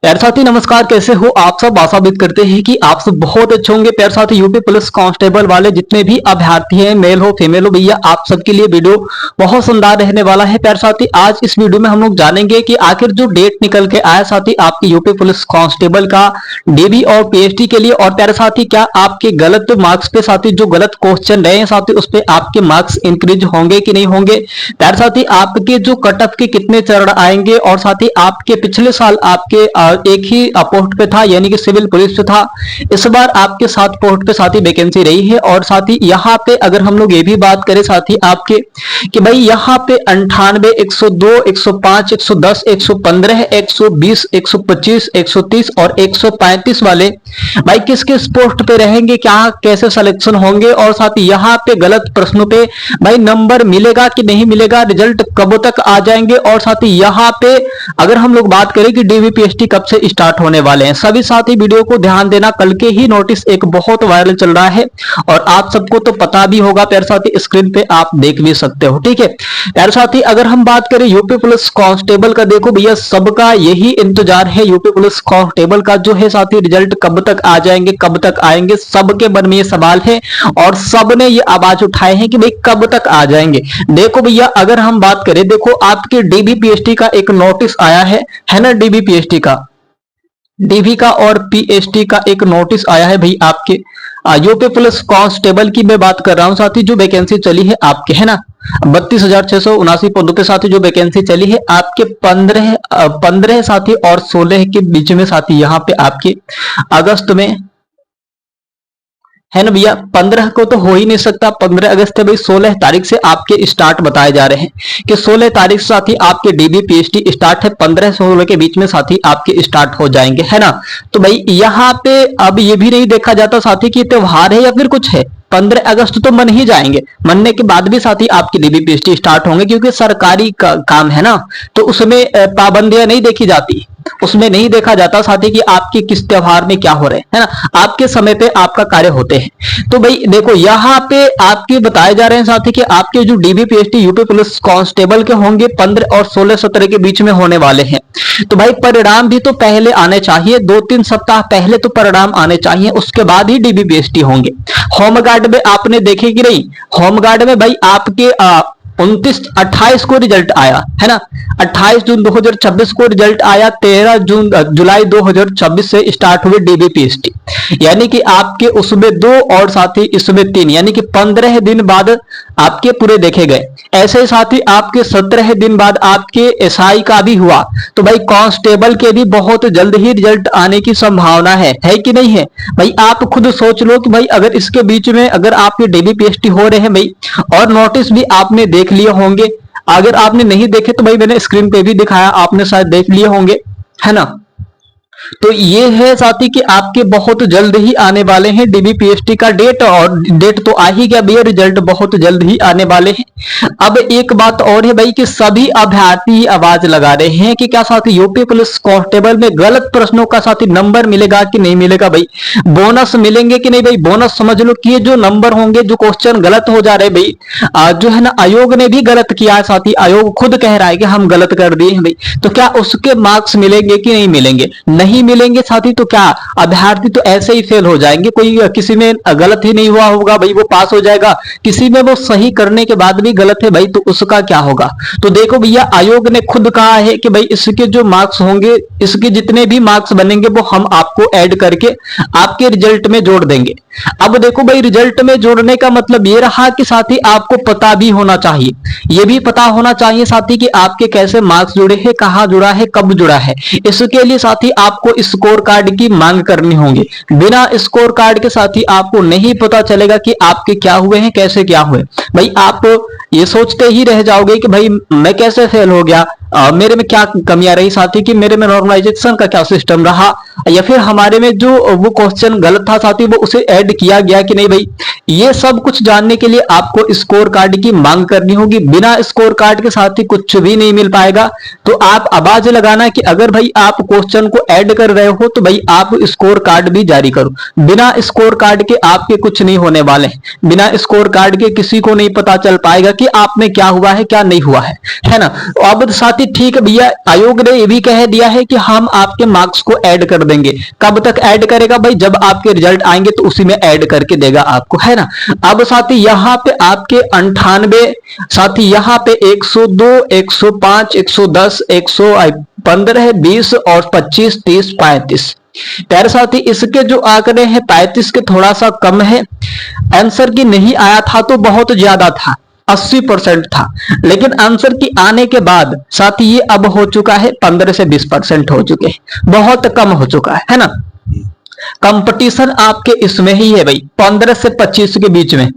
प्यारे साथी नमस्कार, कैसे हो आप सब। आशा उम्मीद करते हैं कि आप सब बहुत अच्छे होंगे। प्यारे साथी यूपी पुलिस कांस्टेबल वाले जितने भी अभ्यर्थी हैं, मेल हो फीमेल हो, भैया आप सबके लिए वीडियो बहुत शानदार रहने वाला है। प्यारे साथी आज इस वीडियो में हम लोग जानेंगे कि आखिर जो डेट निकल के आया साथी आपकी यूपी पुलिस कांस्टेबल का डीबी और पीएचडी के लिए, और प्यारे साथी क्या आपके गलत मार्क्स पे साथी जो गलत क्वेश्चन रहे हैं साथी उस पे आपके मार्क्स इंक्रीज होंगे कि नहीं होंगे। प्यारे साथी आपके जो कट ऑफ के कितने चरण आएंगे, और साथी आपके पिछले साल आपके एक ही पोस्ट पे था यानी कि सिविल पुलिस पे था, इस बार आपके 7 पोस्ट पे साथी वैकेंसी रही है। और साथी यहाँ पे अगर हम लोग ये भी बात करें साथी आपके कि भाई यहाँ पे 98, 102, 105, 110, 115, 120, 125, 130 और 135 वाले भाई किस किस पोस्ट पे रहेंगे, क्या कैसे सिलेक्शन होंगे, और साथ ही यहाँ पे गलत प्रश्नों पे भाई नंबर मिलेगा कि नहीं मिलेगा, रिजल्ट कब तक आ जाएंगे। और साथ ही यहाँ पे अगर हम लोग बात करें कि डीवीपीएसटी कब से स्टार्ट होने वाले हैं, सभी साथी वीडियो को ध्यान देना। कल के ही नोटिस एक बहुत वायरल चल रहा है और आप सबको तो पता भी होगा प्यारे साथी, स्क्रीन पे आप देख भी सकते हो, ठीक है प्यारे साथी। अगर हम बात करें यूपी पुलिस कांस्टेबल का, देखो भैया सबका यही इंतजार है यूपी पुलिस कांस्टेबल का जो है साथी, रिजल्ट कब तक आ जाएंगे, कब तक आएंगे, सबके मन में ये सवाल है और सबने ये आवाज उठाए हैं कि भाई कब तक आ जाएंगे। देखो भैया अगर हम बात करें, देखो आपके डीबीपीएसटी का एक नोटिस आया है ना, डीबीपीएसटी का, डीवी का और पीएचडी का एक नोटिस आया है भाई आपके यूपी पुलिस कांस्टेबल की मैं बात कर रहा हूं साथी, जो वैकेंसी चली है आपके, है ना 32,679 पदों पे साथी जो वैकेंसी चली है आपके 15 साथी और 16 के बीच में साथी, यहाँ पे आपके अगस्त में है ना भैया, 15 को तो हो ही नहीं सकता, 15 अगस्त है भाई, 16 तारीख से आपके स्टार्ट बताए जा रहे हैं कि 16 तारीख साथी आपके डीबी पीएचडी स्टार्ट है, 15 से 16 के बीच में साथी आपके स्टार्ट हो जाएंगे, है ना। तो भाई यहाँ पे अब ये भी नहीं देखा जाता साथी कि त्योहार है या फिर कुछ है, 15 अगस्त तो मन ही जाएंगे, मनने के बाद भी साथी आपकी डीबी पीएचडी स्टार्ट होंगे, क्योंकि सरकारी काम है ना, तो उसमें पाबंदियां नहीं देखी जाती, उसमें नहीं देखा जाता साथी कि आपके किस त्योहार में क्या हो रहे है ना, आपके समय पे आपका कार्य होते हैं। तो भाई देखो यहाँ पे आपके बताए जा रहे हैं साथी कि आपके जो डीबीपीएचडी यूपी पुलिस कांस्टेबल के होंगे 15 और 16-17 के बीच में होने वाले हैं। तो भाई परिणाम भी तो पहले आने चाहिए, 2-3 सप्ताह पहले तो परिणाम आने चाहिए, उसके बाद ही डीबीपीएचडी होंगे। होमगार्ड में आपने देखे कि नहीं, होमगार्ड में भाई आपके 28 को रिजल्ट आया है ना, 28 जून 2026 को रिजल्ट आया, 13 जुलाई 2026 से स्टार्ट हुए डीबीपीएचडी, यानी कि आपके उसमें 2 और साथी इसमें 3, यानी कि 15 दिन बाद आपके पूरे देखे गए। ऐसे ही साथी आपके 17 दिन बाद आपके एसआई का भी हुआ। तो भाई कांस्टेबल के भी बहुत जल्द ही रिजल्ट आने की संभावना है कि नहीं है भाई। आप खुद सोच लो कि भाई अगर इसके बीच में अगर आपके डीबीपीएचडी हो रहे हैं भाई, और नोटिस भी आपने देख लिए होंगे, अगर आपने नहीं देखे तो भाई मैंने स्क्रीन पे भी दिखाया, आपने शायद देख लिए होंगे, है ना। तो ये है साथी कि आपके बहुत जल्द ही आने वाले हैं डीबीपीएचडी का डेट, और डेट तो आ ही गया भैया, रिजल्ट बहुत जल्द ही आने वाले हैं। अब एक बात और है भाई कि सभी अभ्यर्थी आवाज लगा रहे हैं कि क्या साथी यूपी पुलिस कांस्टेबल में गलत प्रश्नों का साथी नंबर मिलेगा कि नहीं मिलेगा, भाई बोनस मिलेंगे कि नहीं। भाई बोनस समझ लो कि ये जो नंबर होंगे, जो क्वेश्चन गलत हो जा रहे भाई, जो है ना आयोग ने भी गलत किया है साथी, आयोग खुद कह रहा है कि हम गलत कर दिए हैं भाई, तो क्या उसके मार्क्स मिलेंगे कि नहीं मिलेंगे, नहीं मिलेंगे साथी तो क्या अभ्यर्थी तो ऐसे ही फेल हो जाएंगे। कोई किसी में गलत ही नहीं हुआ होगा भाई वो पास हो जाएगा, किसी में वो सही करने के बाद भी गलत है भाई तो उसका क्या होगा। तो देखो भैया आयोग ने खुद कहा है कि भाई इसके जो मार्क्स होंगे, इसके जितने भी मार्क्स बनेंगे वो हम आपको ऐड करके आपके रिजल्ट में जोड़ देंगे। अब देखो भाई रिजल्ट में जोड़ने का मतलब ये रहा कि साथी आपको पता भी होना चाहिए, ये भी पता होना चाहिए साथी कि आपके कैसे मार्क्स जुड़े हैं, कहां जुड़ा है, कब जुड़ा है। इसके लिए साथी आपको स्कोर कार्ड की मांग करनी होगी, बिना स्कोर कार्ड के साथी आपको नहीं पता चलेगा कि आपके क्या हुए हैं, कैसे क्या हुए। भाई आप ये सोचते ही रह जाओगे कि भाई मैं कैसे फेल हो गया, मेरे में क्या कमियां रही साथी, कि मेरे में नॉर्मलाइजेशन का क्या सिस्टम रहा, या फिर हमारे में जो वो क्वेश्चन गलत था साथी वो उसे ऐड किया गया कि नहीं। भाई ये सब कुछ जानने के लिए आपको स्कोर कार्ड की मांग करनी होगी। बिना स्कोर कार्ड के साथ ही कुछ भी नहीं मिल पाएगा। तो आप आवाज लगाना कि अगर भाई आप क्वेश्चन को ऐड कर रहे हो तो भाई आप स्कोर कार्ड भी जारी करो। बिना स्कोर कार्ड के आपके कुछ नहीं होने वाले हैं। बिना स्कोर कार्ड के किसी को नहीं पता चल पाएगा कि आप में क्या हुआ है क्या नहीं हुआ है ना। अब साथ ही ठीक है भैया, आयोग ने ये भी कह दिया है कि हम आपके मार्क्स को ऐड कर देंगे। कब तक ऐड करेगा भाई? जब आपके रिजल्ट आएंगे तो उसी में ऐड करके देगा आपको, है ना। अब साथ ही यहाँ पे आपके 98, साथ ही यहाँ पे 102, 105, 110, 115, 20 और 25, 30, 35। प्यारे साथी, इसके जो आंकड़े हैं 35 के थोड़ा सा कम है। आंसर की नहीं आया था तो बहुत ज्यादा था, 80% था, लेकिन आंसर की आने के बाद साथ ही ये अब हो चुका है 15 से 20% हो चुके हैं, बहुत कम हो चुका है ना। कंपटीशन आपके इसमें ही है भाई, 15 से 25 के बीच में,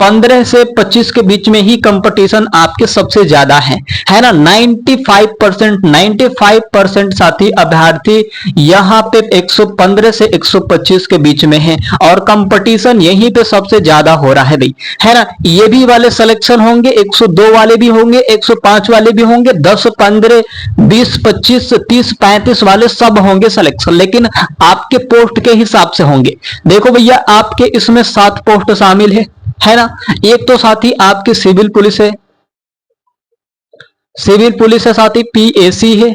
15 से 25 के बीच में ही कंपटीशन आपके सबसे ज्यादा है ना। 95% साथी अभ्यर्थी यहाँ पे 115 से 125 के बीच में है और कंपटीशन यहीं पे सबसे ज्यादा हो रहा है भाई, है ना। ये भी वाले सिलेक्शन होंगे, 102 वाले भी होंगे, 105 वाले भी होंगे, 10, 15, 20, 25, 30, 35 वाले सब होंगे सिलेक्शन, लेकिन आपके पोस्ट के हिसाब से होंगे। देखो भैया, आपके इसमें 7 पोस्ट शामिल है ना। एक तो साथी आपकी सिविल पुलिस है, सिविल पुलिस है, साथी पीएसी है,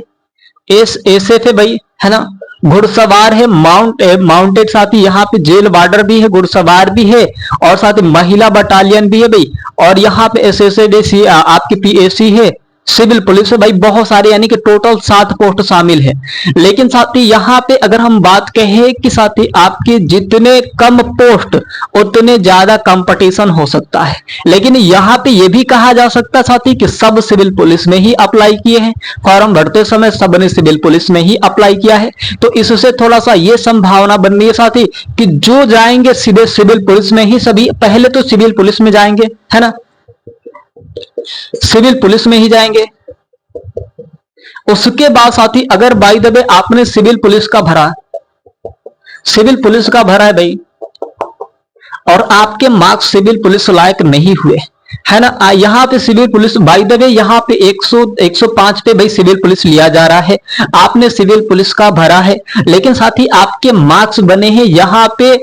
एसएसएफ है भाई, है ना। घुड़सवार है, माउंटेड साथी यहाँ पे जेल वार्डर भी है, घुड़सवार भी है और साथ ही महिला बटालियन भी है भाई। और यहाँ पे एसएसएडी आपकी पीएसी है, सिविल पुलिस है भाई, बहुत सारे, यानी कि टोटल 7 पोस्ट शामिल है। लेकिन साथी यहाँ पे अगर हम बात कहें कि साथी आपके जितने कम पोस्ट उतने ज्यादा कंपटीशन हो सकता है, लेकिन यहाँ पे ये भी कहा जा सकता है साथी कि सब सिविल पुलिस में ही अप्लाई किए हैं, फॉर्म भरते समय सबने सिविल पुलिस में ही अप्लाई किया है। तो इससे थोड़ा सा ये संभावना बन रही है साथी कि जो जाएंगे सीधे सिविल पुलिस में ही, सभी पहले तो सिविल पुलिस में जाएंगे, है ना, सिविल पुलिस में ही जाएंगे। उसके बाद साथी अगर बाय द वे आपने सिविल पुलिस का भरा, सिविल पुलिस का भरा है भाई, और आपके मार्क्स सिविल पुलिस लायक नहीं हुए, है ना। यहाँ पे civil police by the way यहाँ पे 105 पे भाई सिविल पुलिस लिया जा रहा है, आपने सिविल पुलिस का भरा है, लेकिन साथ ही आपके मार्क्स बने हैं यहाँ पे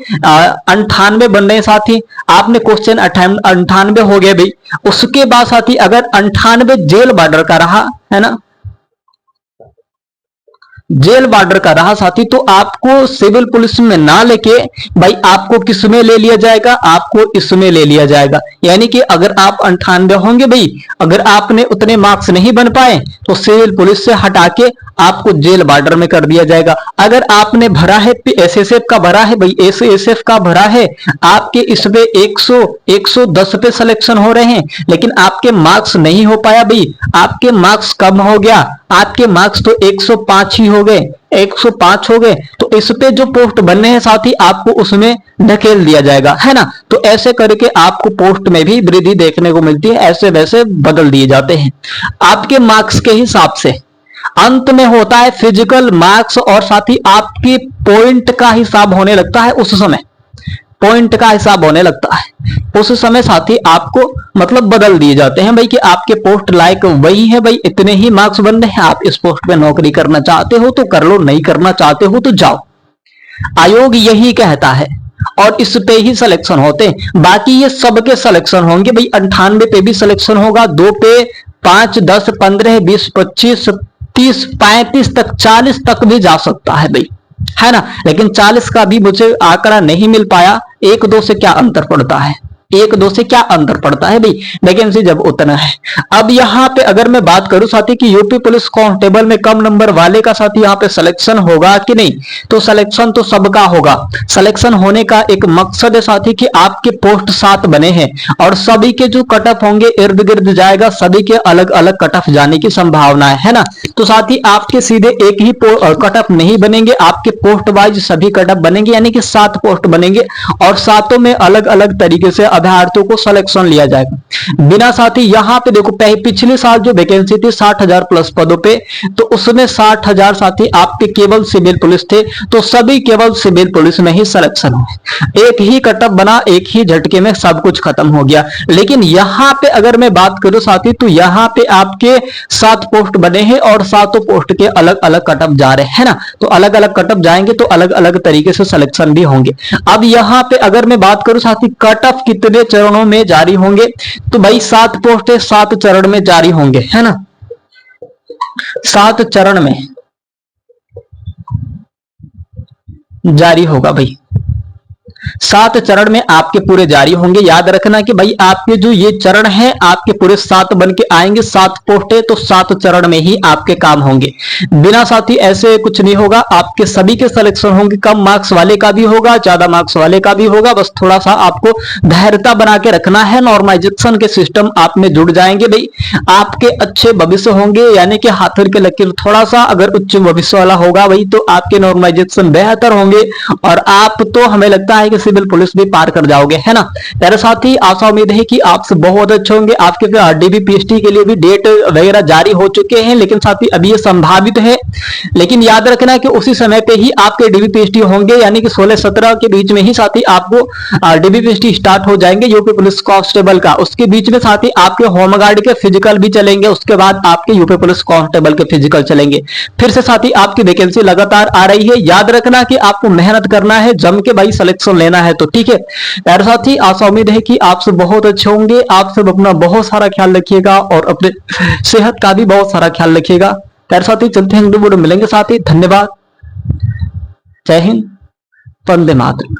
98 बन रहे हैं साथी, आपने क्वेश्चन 98 हो गए भाई। उसके बाद साथी अगर 98 जेल बॉर्डर का रहा, है ना, जेल बॉर्डर का रहा साथी, तो आपको सिविल पुलिस में ना लेके भाई आपको किस में ले लिया जाएगा, आपको इसमें ले लिया जाएगा। यानी कि अगर आप 98 होंगे भाई, अगर आपने उतने मार्क्स नहीं बन पाए तो सिविल पुलिस से हटा के आपको जेल बॉर्डर में कर दिया जाएगा। अगर आपने भरा है एसएसएफ का भरा है भाई, एसएसएफ का भरा है, आपके इसमें 110 पे सिलेक्शन हो रहे हैं, लेकिन आपके मार्क्स नहीं हो पाया भाई, आपके मार्क्स कम हो गया, आपके मार्क्स तो 105 ही हो गए, 105 हो गए, तो इस पे जो पोस्ट बनने हैं साथी आपको उसमें ढकेल दिया जाएगा, है ना। तो ऐसे करके आपको पोस्ट में भी वृद्धि देखने को मिलती है, ऐसे वैसे बदल दिए जाते हैं आपके मार्क्स के हिसाब से। अंत में होता है फिजिकल मार्क्स और साथ ही आपकी पॉइंट का हिसाब होने लगता है, उस समय पॉइंट का हिसाब होने लगता है, उस समय साथी आपको मतलब बदल दिए जाते हैं भाई कि आपके पोस्ट लायक वही है भाई, इतने ही मार्क्स बन रहे हैं, आप इस पोस्ट पे नौकरी करना चाहते हो तो कर लो, नहीं करना चाहते हो तो जाओ। आयोग यही कहता है और इस पे ही सिलेक्शन होते हैं। बाकी ये सबके सिलेक्शन होंगे भाई, 98 पे भी सिलेक्शन होगा, 2 पे, 5, 10, 15, 20, 25, 30, 35 तक, 40 तक भी जा सकता है भाई, है ना। लेकिन 40 का भी मुझे आंकड़ा नहीं मिल पाया, 1-2 से क्या अंतर पड़ता है, 1-2 से क्या अंतर पड़ता है भाई, वैकेंसी जब उतना है। अब यहाँ पे अगर मैं बात करूं साथी कि यूपी पुलिस कांस्टेबल में कम नंबर वाले का साथी यहाँ पे सिलेक्शन होगा कि नहीं, तो सिलेक्शन तो सबका होगा। सिलेक्शन होने का एक मकसद है साथी कि आपके पोस्ट 7 बने हैं और सभी के जो कट ऑफ होंगे इर्द गिर्द जाएगा, सभी के अलग अलग कट ऑफ जाने की संभावना है ना। तो साथी आपके सीधे एक ही कट ऑफ नहीं बनेंगे, आपके पोस्ट वाइज सभी कट ऑफ बनेंगे, यानी कि 7 पोस्ट बनेंगे और 7 में अलग अलग तरीके से अभ्यर्थियों को सिलेक्शन लिया जाएगा। बिना साथी यहाँ पे देखो पिछले साल जो वैकेंसी थी 60,000 प्लस पदों पे, तो उसमें 60,000 साथी आपके केवल सिविल पुलिस थे, तो सभी केवल सिविल पुलिस में ही सिलेक्शन हुए। एक ही कटअप बना, एक ही झटके में सब कुछ खत्म हो गया। लेकिन यहाँ पे अगर मैं बात करूं साथी, तो यहाँ पे आपके 7 पोस्ट बने हैं और 7 पोस्ट के अलग अलग कटअप जा रहे हैं ना, तो अलग अलग कटअप जाएंगे तो अलग अलग तरीके से सिलेक्शन भी होंगे। अब यहाँ पे अगर मैं बात करूं साथी कटअप कितने चरणों में जारी होंगे, तो भाई 7 पोस्ट है, 7 चरण में जारी होंगे, है ना, 7 चरण में जारी होगा भाई, 7 चरण में आपके पूरे जारी होंगे। याद रखना कि भाई आपके जो ये चरण है आपके पूरे 7 बन के आएंगे, 7 पोस्ट है तो 7 चरण में ही आपके काम होंगे। बिना साथी ऐसे कुछ नहीं होगा, आपके सभी के सिलेक्शन होंगे, कम मार्क्स वाले का भी होगा, ज्यादा मार्क्स वाले का भी होगा। बस थोड़ा सा आपको धैर्यता बना के रखना है, नॉर्मलाइजेशन के सिस्टम आप में जुड़ जाएंगे भाई, आपके अच्छे भविष्य होंगे। यानी कि हाथ के लकीर थोड़ा सा अगर उच्च भविष्य वाला होगा भाई, तो आपके नॉर्मलाइजेशन बेहतर होंगे और आप तो हमें लगता है कि सिविल पुलिस भी पार कर जाओगे, है ना। मेरे साथ ही आशा उम्मीद है कि आपसे बहुत अच्छे होंगे। आपके डीबी पीएचडी के लिए भी डेट वगैरह जारी हो चुके हैं, लेकिन साथ ही अभी ये संभावित है। लेकिन याद रखना कि उसी समय पे ही आपके डीबी पीएचडी होंगे, यानी कि 16-17 के बीच में ही साथ ही आपको डीबी पीएचडी स्टार्ट हो जाएंगे यूपी पुलिस कांस्टेबल का। उसके बीच में साथ ही आपके होमगार्ड के फिजिकल भी चलेंगे, उसके बाद आपके यूपी पुलिस कांस्टेबल के फिजिकल चलेंगे। फिर से साथ ही आपकी वैकेंसी लगातार आ रही है। याद रखना कि आपको मेहनत करना है, जम के भाई सिलेक्शन लेना है, तो ठीक है यार। साथ ही आशा उम्मीद है कि आपसे बहुत अच्छे होंगे। आप सब अपना बहुत सारा ख्याल रखिएगा और अपने सेहत का भी बहुत सारा ख्याल रखिएगा यार। साथ ही चलते हैं, मिलेंगे साथ ही। धन्यवाद, जय हिंद, वंदे मातरम।